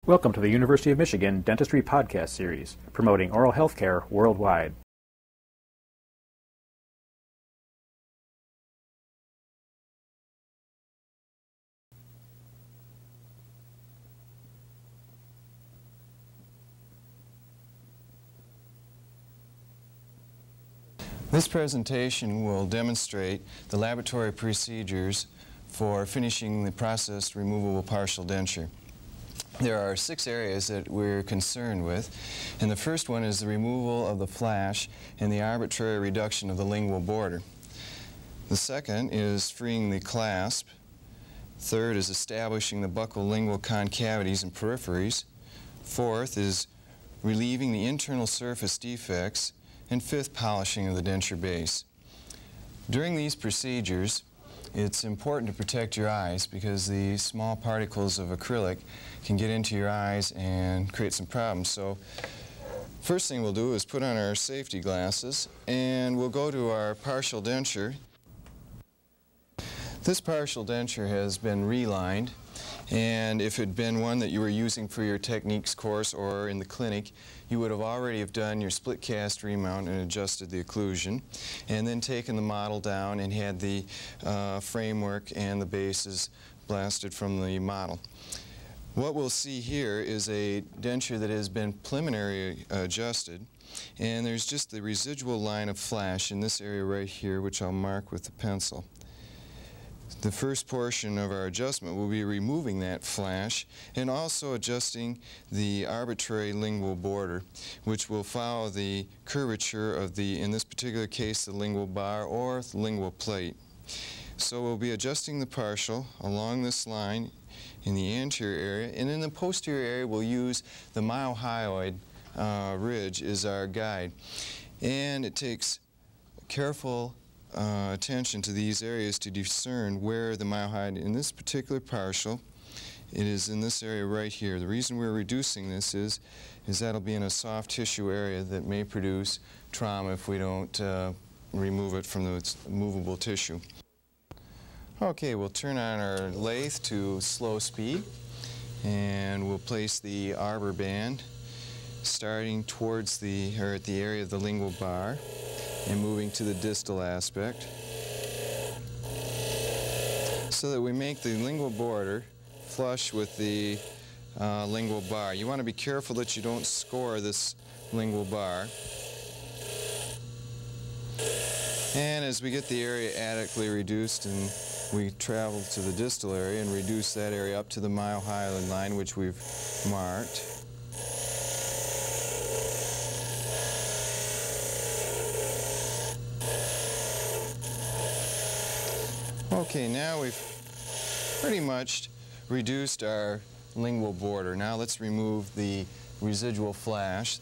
Welcome to the University of Michigan Dentistry Podcast Series, promoting oral health care worldwide. This presentation will demonstrate the laboratory procedures for finishing the processed removable partial denture. There are 6 areas that we're concerned with, and the first one is the removal of the flash and the arbitrary reduction of the lingual border. The second is freeing the clasp. Third is establishing the buccal lingual concavities and peripheries. Fourth is relieving the internal surface defects. And fifth, polishing of the denture base. During these procedures, it's important to protect your eyes because the small particles of acrylic can get into your eyes and create some problems. So first thing we'll do is put on our safety glasses and we'll go to our partial denture. This partial denture has been relined, and if it had been one that you were using for your techniques course or in the clinic, you would have already done your split cast remount and adjusted the occlusion, and then taken the model down and had the framework and the bases blasted from the model. What we'll see here is a denture that has been preliminarily adjusted, and there's just the residual line of flash in this area right here, which I'll mark with the pencil. The first portion of our adjustment will be removing that flash and also adjusting the arbitrary lingual border, which will follow the curvature of the, in this particular case, the lingual bar or the lingual plate. So we'll be adjusting the partial along this line in the anterior area, and in the posterior area we'll use the myohyoid ridge as our guide. And it takes careful attention to these areas to discern where the myohyoid, in this particular partial, it is in this area right here. The reason we're reducing this is that'll be in a soft tissue area that may produce trauma if we don't remove it from the movable tissue. Okay, we'll turn on our lathe to slow speed, and we'll place the arbor band starting towards the, or at the area of the lingual bar, and moving to the distal aspect so that we make the lingual border flush with the lingual bar. You want to be careful that you don't score this lingual bar. And as we get the area adequately reduced, and we travel to the distal area and reduce that area up to the myohyoid line, which we've marked. Okay, now we've pretty much reduced our lingual border. Now let's remove the residual flash.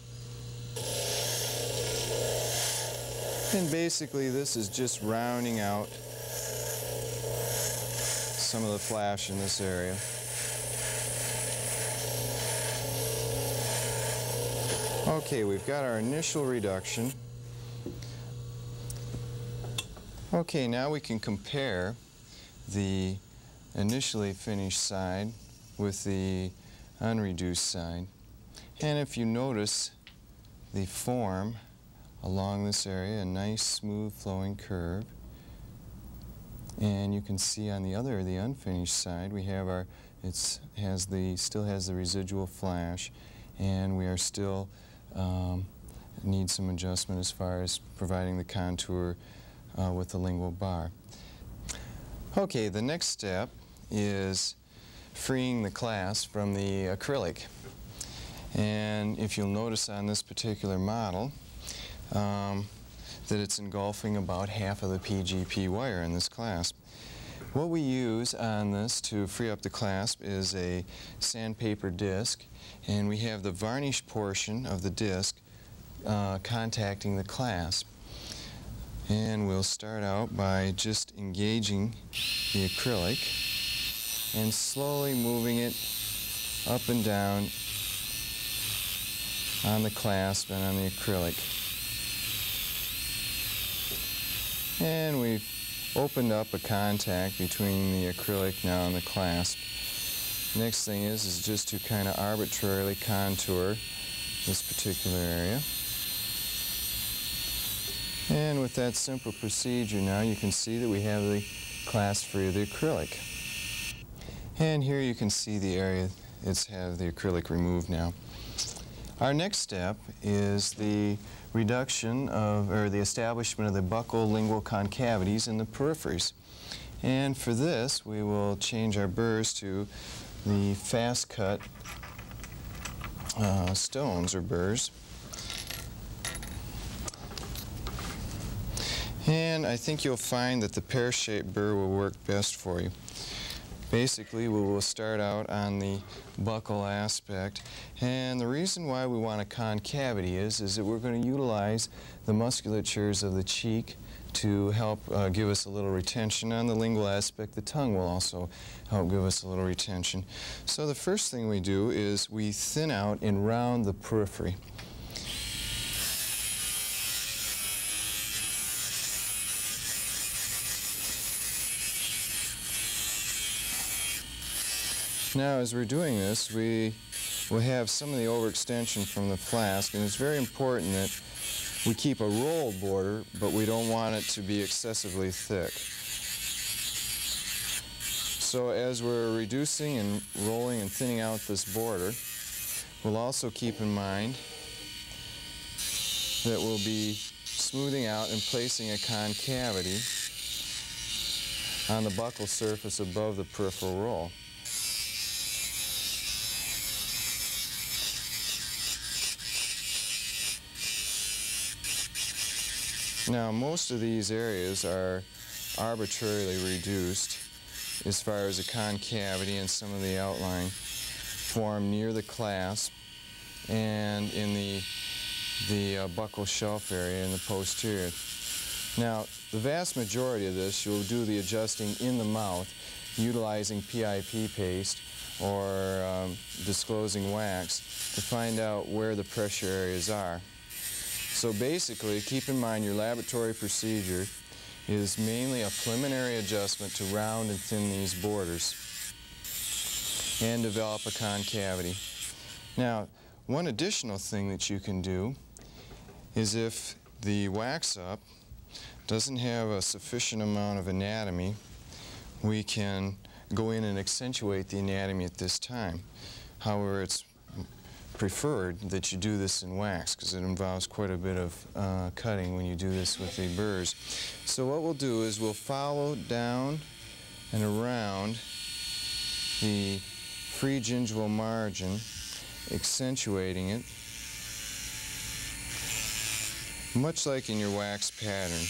And basically this is just rounding out some of the flash in this area. Okay, we've got our initial reduction. Okay, now we can compare the initially finished side with the unreduced side. And if you notice the form along this area, a nice smooth flowing curve. And you can see on the other, the unfinished side, we have our, still has the residual flash, and we are still need some adjustment as far as providing the contour with the lingual bar. Okay, the next step is freeing the clasp from the acrylic. And if you'll notice on this particular model that it's engulfing about half of the PGP wire in this clasp. What we use on this to free up the clasp is a sandpaper disc, and we have the varnish portion of the disc contacting the clasp. And we'll start out by just engaging the acrylic and slowly moving it up and down on the clasp and on the acrylic. And we've opened up a contact between the acrylic now and the clasp. Next thing is just to kind of arbitrarily contour this particular area. And with that simple procedure now, you can see that we have the class free of the acrylic. And here you can see the area it's have the acrylic removed now. Our next step is the reduction of, or the establishment of the buccal lingual concavities in the peripheries. And for this, we will change our burrs to the fast cut stones or burrs. And I think you'll find that the pear-shaped burr will work best for you. Basically, we will start out on the buccal aspect, and the reason why we want a concavity is that we're going to utilize the musculatures of the cheek to help give us a little retention. On the lingual aspect, the tongue will also help give us a little retention. So the first thing we do is we thin out and round the periphery. Now, as we're doing this, we will have some of the overextension from the flask, and it's very important that we keep a roll border, but we don't want it to be excessively thick. So as we're reducing and rolling and thinning out this border, we'll also keep in mind that we'll be smoothing out and placing a concavity on the buccal surface above the peripheral roll. Now, most of these areas are arbitrarily reduced as far as the concavity and some of the outline formed near the clasp and in the buccal shelf area in the posterior. Now, the vast majority of this, you'll do the adjusting in the mouth utilizing PIP paste or disclosing wax to find out where the pressure areas are. So basically, keep in mind your laboratory procedure is mainly a preliminary adjustment to round and thin these borders and develop a concavity. Now, one additional thing that you can do is if the wax-up doesn't have a sufficient amount of anatomy, we can go in and accentuate the anatomy at this time. However, it's preferred that you do this in wax because it involves quite a bit of cutting when you do this with the burrs. So what we'll do is we'll follow down and around the free gingival margin, accentuating it, much like in your wax pattern.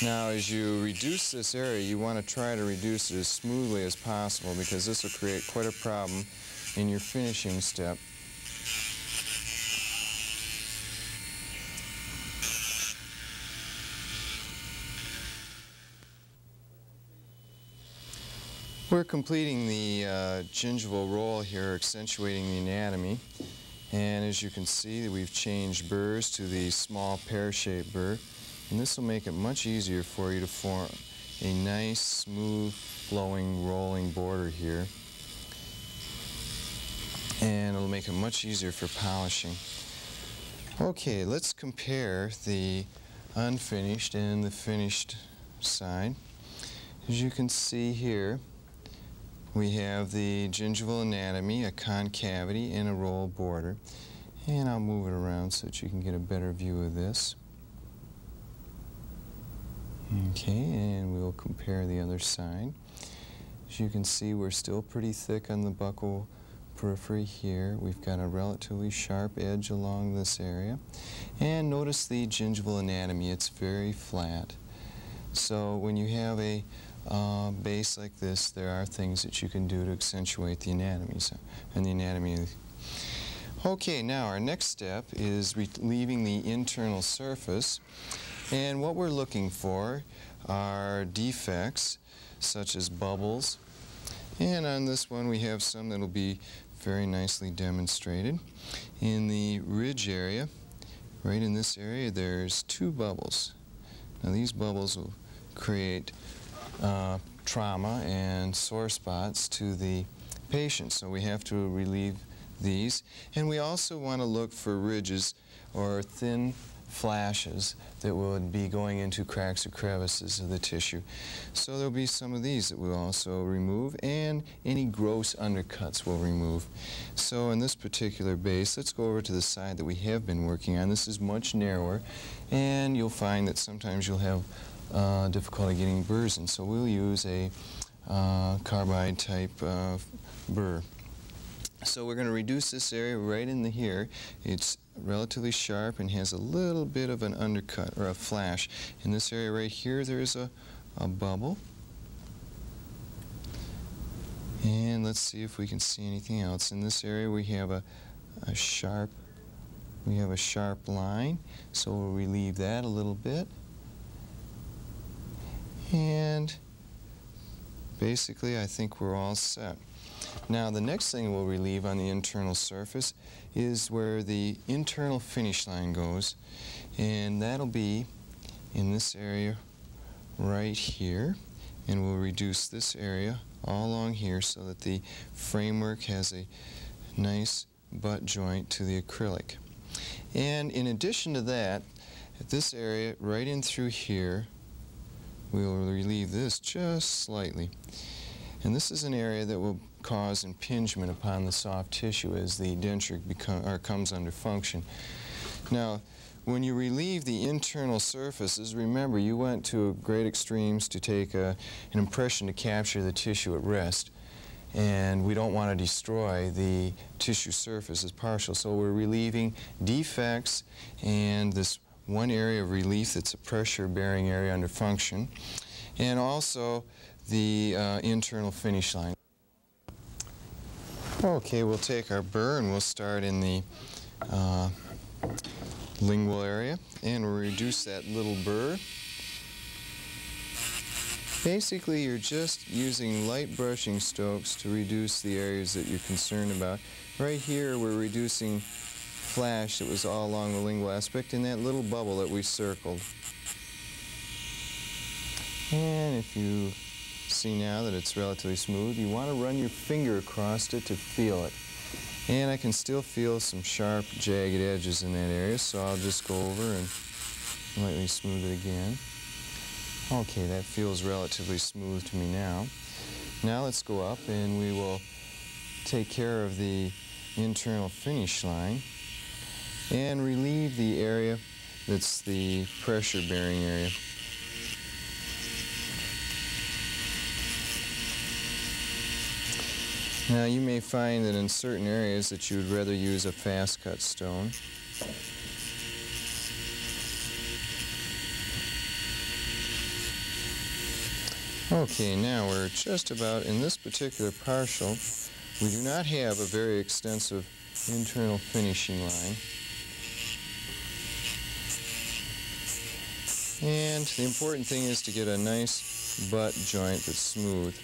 Now, as you reduce this area, you want to try to reduce it as smoothly as possible because this will create quite a problem in your finishing step. We're completing the gingival roll here, accentuating the anatomy. And as you can see, we've changed burrs to the small pear-shaped burr. And this will make it much easier for you to form a nice, smooth, flowing, rolling border here. And it'll make it much easier for polishing. Okay, let's compare the unfinished and the finished side. As you can see here, we have the gingival anatomy, a concavity, and a roll border. And I'll move it around so that you can get a better view of this. Okay, and we'll compare the other side. As you can see, we're still pretty thick on the buccal periphery here. We've got a relatively sharp edge along this area. And notice the gingival anatomy, it's very flat. So when you have a base like this, there are things that you can do to accentuate the anatomies and the anatomy. Okay, now our next step is relieving the internal surface. And what we're looking for are defects such as bubbles. And on this one we have some that will be very nicely demonstrated. In the ridge area, right in this area, there's 2 bubbles. Now these bubbles will create trauma and sore spots to the patient. So we have to relieve these. And we also want to look for ridges or thin flashes that would be going into cracks or crevices of the tissue. So there'll be some of these that we'll also remove, and any gross undercuts we'll remove. So in this particular base, let's go over to the side that we have been working on. This is much narrower, and you'll find that sometimes you'll have difficulty getting burrs in. So we'll use a carbide type burr. So we're going to reduce this area right in here. It's relatively sharp and has a little bit of an undercut or a flash. In this area right here, there's a bubble. And let's see if we can see anything else. In this area we have a sharp line, so we'll relieve that a little bit. And basically I think we're all set. Now the next thing we'll relieve on the internal surface is where the internal finish line goes, and that'll be in this area right here, and we'll reduce this area all along here so that the framework has a nice butt joint to the acrylic. And in addition to that, at this area right in through here, we'll relieve this just slightly. And this is an area that will cause impingement upon the soft tissue as the denture comes under function. Now, when you relieve the internal surfaces, remember you went to great extremes to take an impression to capture the tissue at rest. And we don't want to destroy the tissue surface as partial. So we're relieving defects and this one area of relief that's a pressure-bearing area under function, and also the internal finish line. Okay, we'll take our burr and we'll start in the lingual area, and we'll reduce that little burr. Basically, you're just using light brushing strokes to reduce the areas that you're concerned about. Right here, we're reducing flash that was all along the lingual aspect in that little bubble that we circled. And if you see now that it's relatively smooth, you want to run your finger across it to feel it. And I can still feel some sharp, jagged edges in that area, so I'll just go over and lightly smooth it again. Okay, that feels relatively smooth to me now. Now let's go up and we will take care of the internal finish line and relieve the area that's the pressure-bearing area. Now you may find that in certain areas that you would rather use a fast-cut stone. Okay, now we're just about in this particular partial. We do not have a very extensive internal finishing line. And the important thing is to get a nice butt joint that's smooth.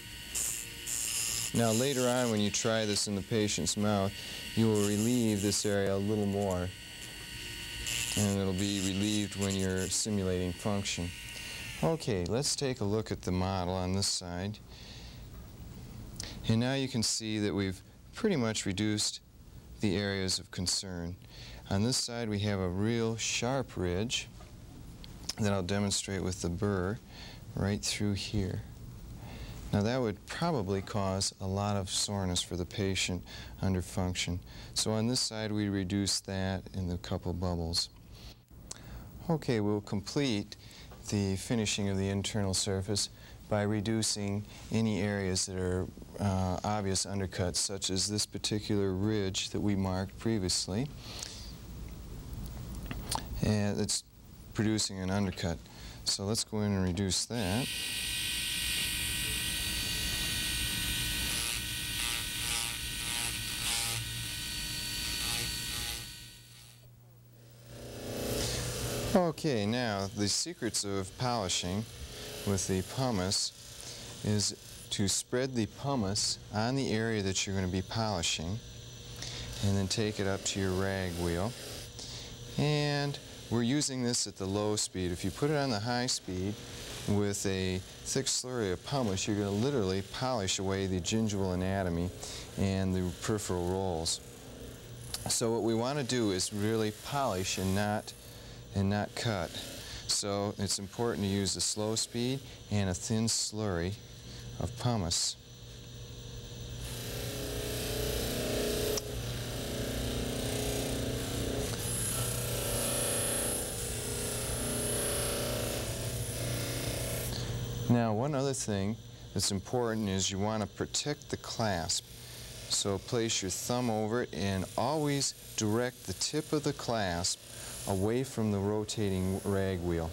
Now later on when you try this in the patient's mouth, you will relieve this area a little more. And it'll be relieved when you're simulating function. Okay, let's take a look at the model on this side. And now you can see that we've pretty much reduced the areas of concern. On this side we have a real sharp ridge that I'll demonstrate with the burr right through here. Now that would probably cause a lot of soreness for the patient under function. So on this side we reduce that in the couple bubbles. Okay, we'll complete the finishing of the internal surface by reducing any areas that are obvious undercuts, such as this particular ridge that we marked previously, and it's producing an undercut. So let's go in and reduce that. Okay, now the secrets of polishing with the pumice is to spread the pumice on the area that you're going to be polishing and then take it up to your rag wheel. And we're using this at the low speed. If you put it on the high speed, with a thick slurry of pumice, you're going to literally polish away the gingival anatomy and the peripheral rolls. So what we want to do is really polish and not cut. So it's important to use a slow speed and a thin slurry of pumice. Now, one other thing that's important is you want to protect the clasp. So place your thumb over it and always direct the tip of the clasp away from the rotating rag wheel.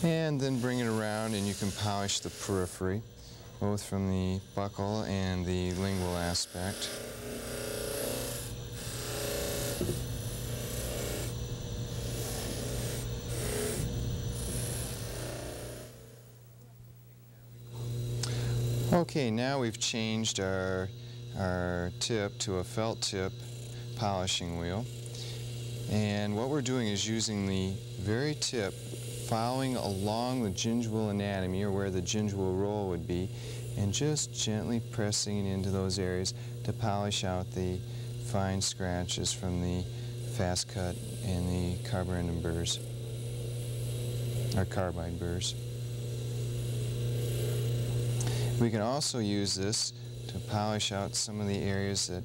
And then bring it around and you can polish the periphery, both from the buccal and the lingual aspect. Okay, now we've changed our tip to a felt tip polishing wheel. And what we're doing is using the very tip, following along the gingival anatomy, or where the gingival roll would be, and just gently pressing it into those areas to polish out the fine scratches from the fast cut and the carborundum burrs, or carbide burrs. We can also use this to polish out some of the areas that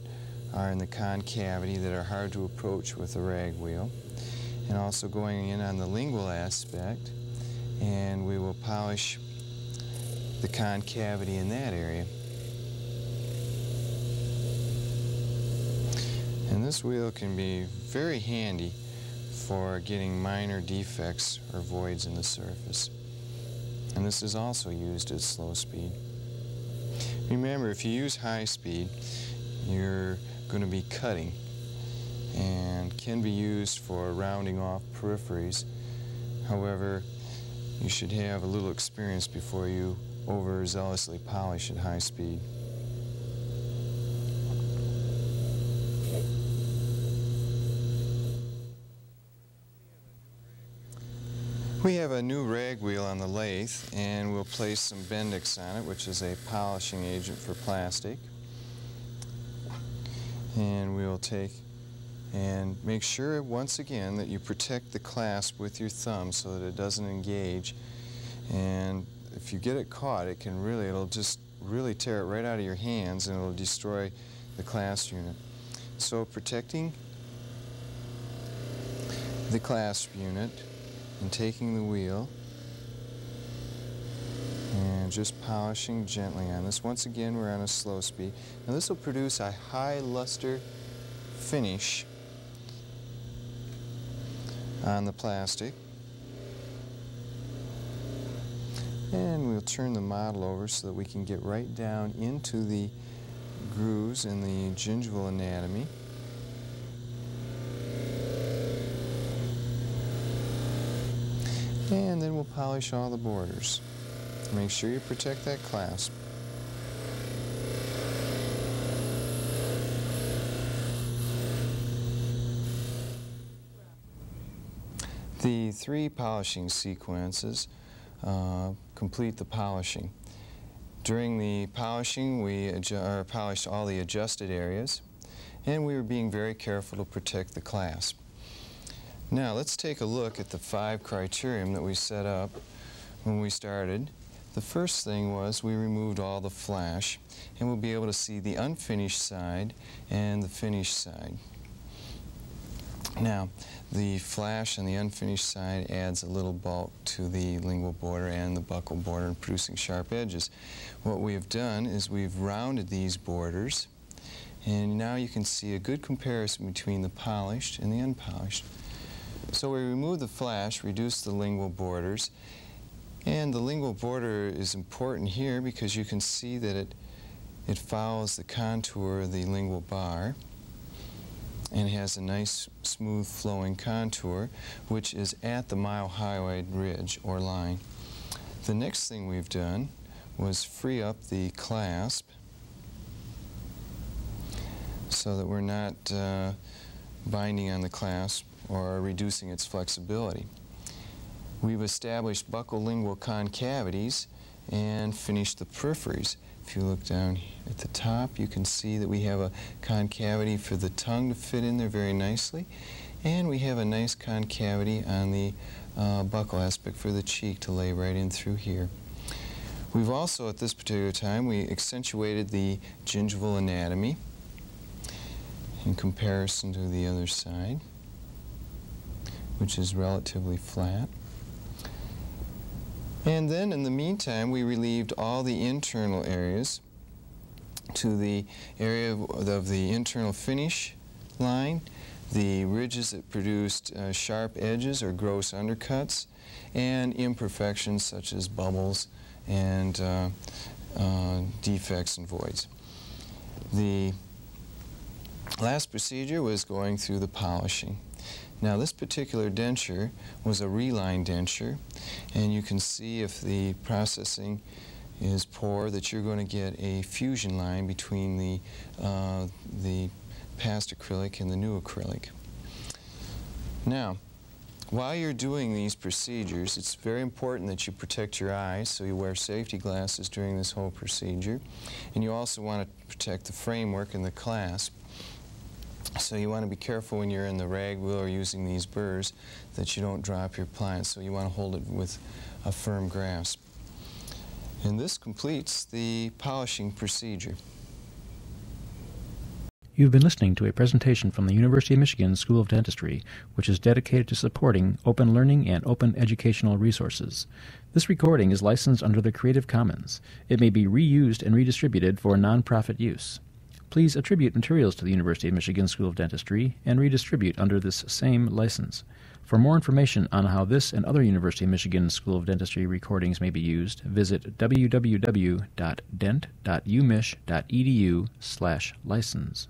are in the concavity that are hard to approach with a rag wheel. And also going in on the lingual aspect, and we will polish the concavity in that area. And this wheel can be very handy for getting minor defects or voids in the surface. And this is also used at slow speed. Remember, if you use high speed, you're going to be cutting and can be used for rounding off peripheries. However, you should have a little experience before you overzealously polish at high speed. We have a new rag wheel on the lathe, and we'll place some Bendix on it, which is a polishing agent for plastic. And we'll take and make sure once again that you protect the clasp with your thumb so that it doesn't engage. And if you get it caught, it'll just really tear it right out of your hands, and it'll destroy the clasp unit. So protecting the clasp unit and taking the wheel and just polishing gently on this. Once again, we're on a slow speed. Now this will produce a high luster finish on the plastic. And we'll turn the model over so that we can get right down into the grooves in the gingival anatomy. And then we'll polish all the borders. Make sure you protect that clasp. The 3 polishing sequences complete the polishing. During the polishing, we polished all the adjusted areas, and we were being very careful to protect the clasp. Now let's take a look at the 5 criterion that we set up when we started. The first thing was we removed all the flash, and we'll be able to see the unfinished side and the finished side. Now, the flash on the unfinished side adds a little bulk to the lingual border and the buccal border, producing sharp edges. What we have done is we've rounded these borders, and now you can see a good comparison between the polished and the unpolished. So we removed the flash, reduced the lingual borders, and the lingual border is important here because you can see that it follows the contour of the lingual bar and has a nice smooth flowing contour, which is at the myohyoid ridge or line. The next thing we've done was free up the clasp so that we're not binding on the clasp or reducing its flexibility. We've established buccal lingual concavities and finished the peripheries. If you look down at the top, you can see that we have a concavity for the tongue to fit in there very nicely, and we have a nice concavity on the buccal aspect for the cheek to lay right in through here. We've also, at this particular time, we accentuated the gingival anatomy in comparison to the other side, which is relatively flat. And then, in the meantime, we relieved all the internal areas to the area of the internal finish line, the ridges that produced sharp edges or gross undercuts, and imperfections such as bubbles and defects and voids. The last procedure was going through the polishing. Now, this particular denture was a reline denture, and you can see if the processing is poor that you're going to get a fusion line between the past acrylic and the new acrylic. Now, while you're doing these procedures, it's very important that you protect your eyes, so you wear safety glasses during this whole procedure, and you also want to protect the framework and the clasp. So you want to be careful when you're in the rag wheel or using these burrs that you don't drop your appliance, so you want to hold it with a firm grasp. And this completes the polishing procedure. You've been listening to a presentation from the University of Michigan School of Dentistry, which is dedicated to supporting open learning and open educational resources. This recording is licensed under the Creative Commons. It may be reused and redistributed for nonprofit use. Please attribute materials to the University of Michigan School of Dentistry and redistribute under this same license. For more information on how this and other University of Michigan School of Dentistry recordings may be used, visit www.dent.umich.edu/license.